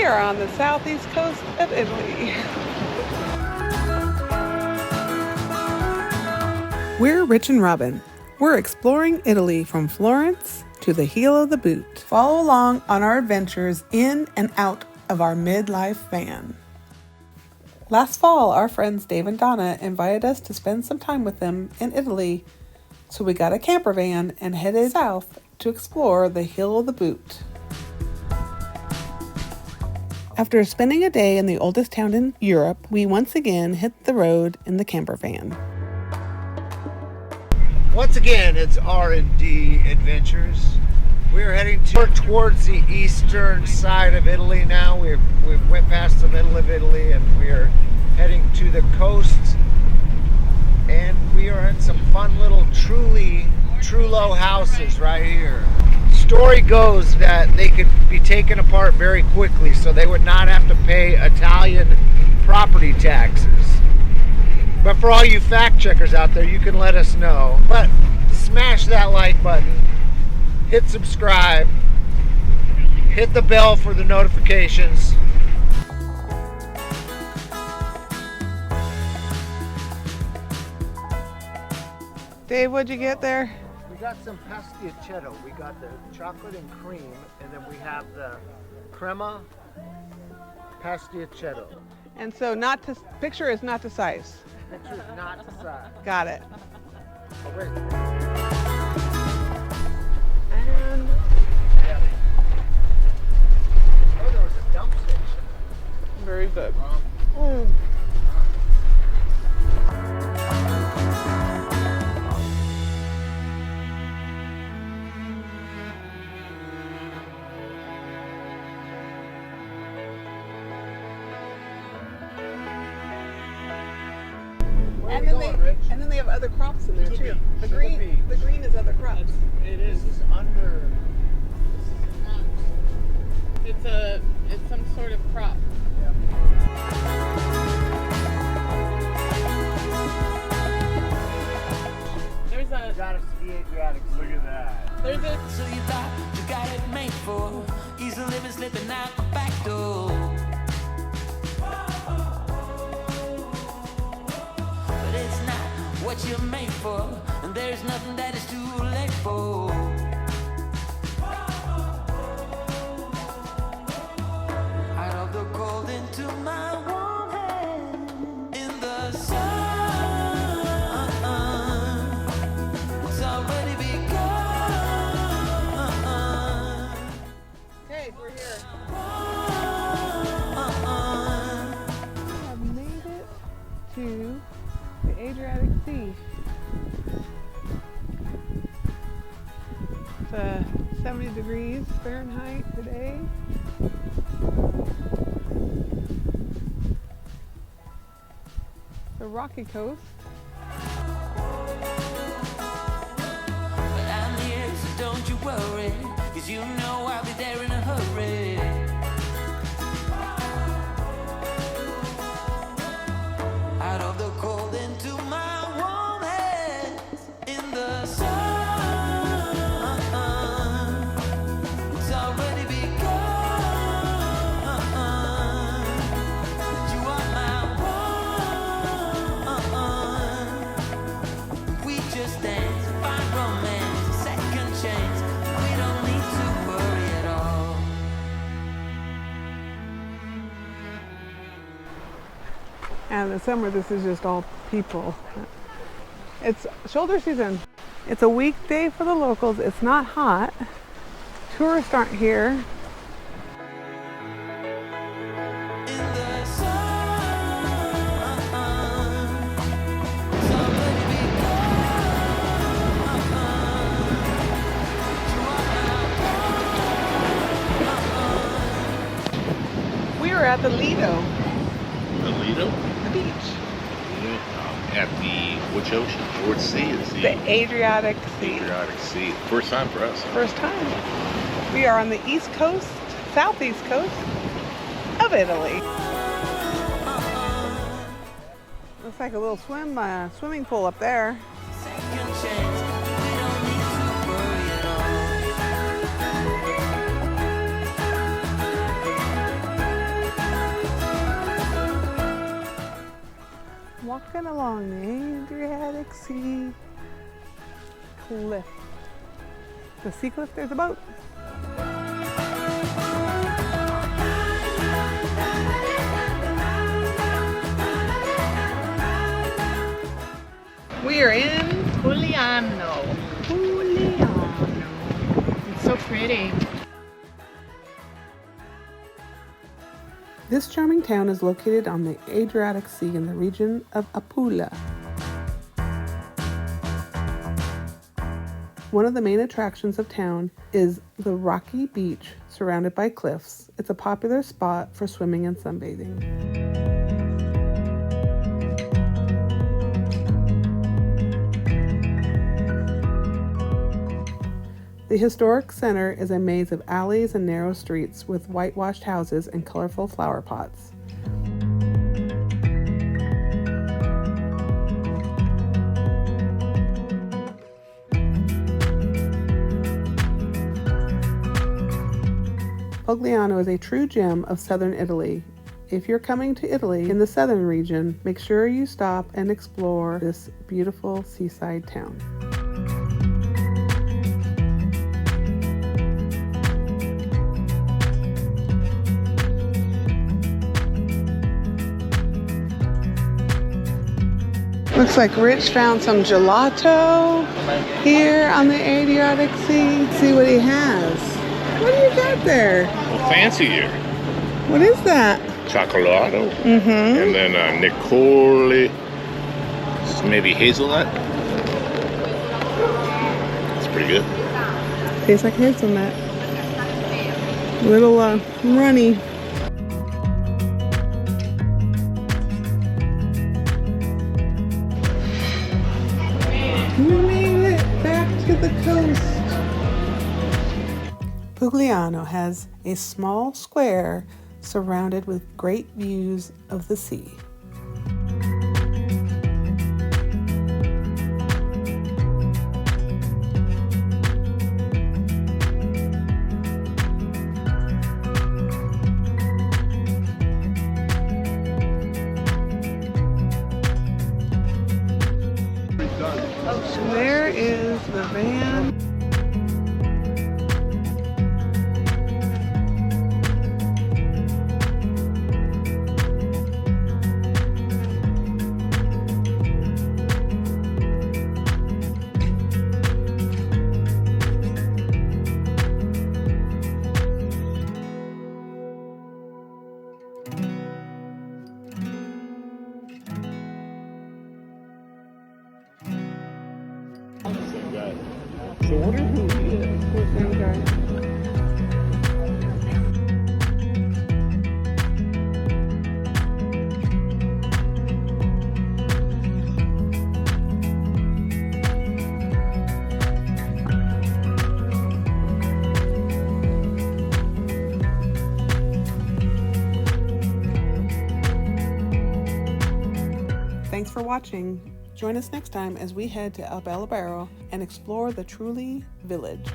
are on the southeast coast of Italy. We're Rich and Robin. We're exploring Italy from Florence to the heel of the boot. Follow along on our adventures in and out of our midlife van. Last fall, our friends Dave and Donna invited us to spend some time with them in Italy, so we got a camper van and headed south to explore the heel of the boot. After spending a day in the oldest town in Europe, we once again hit the road in the camper van. Once again, it's R&D Adventures. We're heading towards the eastern side of Italy now. We've went past the middle of Italy and we're heading to the coast. And we are in some fun little Trullo houses right here. Story goes that they could be taken apart very quickly, so they would not have to pay Italian property taxes. But for all you fact checkers out there, you can let us know. But smash that like button, hit subscribe, hit the bell for the notifications. Dave, what'd you get there? We got some pastichetto. We got the chocolate and cream, and then we have the crema pastichetto. And so picture is not to size. Picture is not the size. Got it. Oh, wait. And Yeah. Oh, there was a dump station. very good. And then they have other crops in there too. The green is other crops. It is. This is under. It's some sort of crop. There's a Gotta see Adriatic Sea. Look at that. there's a So you thought you got it made for easy living, slipping out the back door. But it's not what you're made for, and there's nothing that is too late for. Out of the cold into my warm hand in the sun. It's already begun. hey, we're here. We have made it to the Adriatic Sea. It's 70 degrees Fahrenheit today. The rocky coast. But I'm here, so don't you worry, 'cause you know I'll be there in a hurry. Out of the cold into my warm hands in the sun. It's already begun. You are my one. We just dance, find romance, a second chance. We don't need to worry at all. And in the summer, this is just all people. It's shoulder season. It's a weekday for the locals. It's not hot. Tourists aren't here. In the sun. It's already begun. You are my We were at the Lido, The Lido? the beach. At the which ocean? Which sea is The Adriatic Sea. Adriatic Sea. First time for us. First time. We are on the east coast, southeast coast of Italy. Looks like a little swimming pool up there. second chance. We don't need to worry at all. walking along the Adriatic Sea cliff. The sea cliff, there's a boat. We are in Polignano. It's so pretty. This charming town is located on the Adriatic Sea in the region of Puglia. One of the main attractions of town is the rocky beach surrounded by cliffs. It's a popular spot for swimming and sunbathing. The historic center is a maze of alleys and narrow streets with whitewashed houses and colorful flower pots. Polignano is a true gem of southern Italy. If you're coming to Italy in the southern region, make sure you stop and explore this beautiful seaside town. Looks like Rich found some gelato here on the Adriatic Sea. Let's see what he has. What do you got there? Well, fancy here. What is that? Cioccolato. Mm-hmm. And then Nicole. Maybe hazelnut. It's pretty good. Tastes like hazelnut. Little runny. We made it back to the coast. Pugliano has a small square surrounded with great views of the sea. There is the van. So what are who is? Thanks for watching. Join us next time as we head to Albalabaro and explore the Truly Village.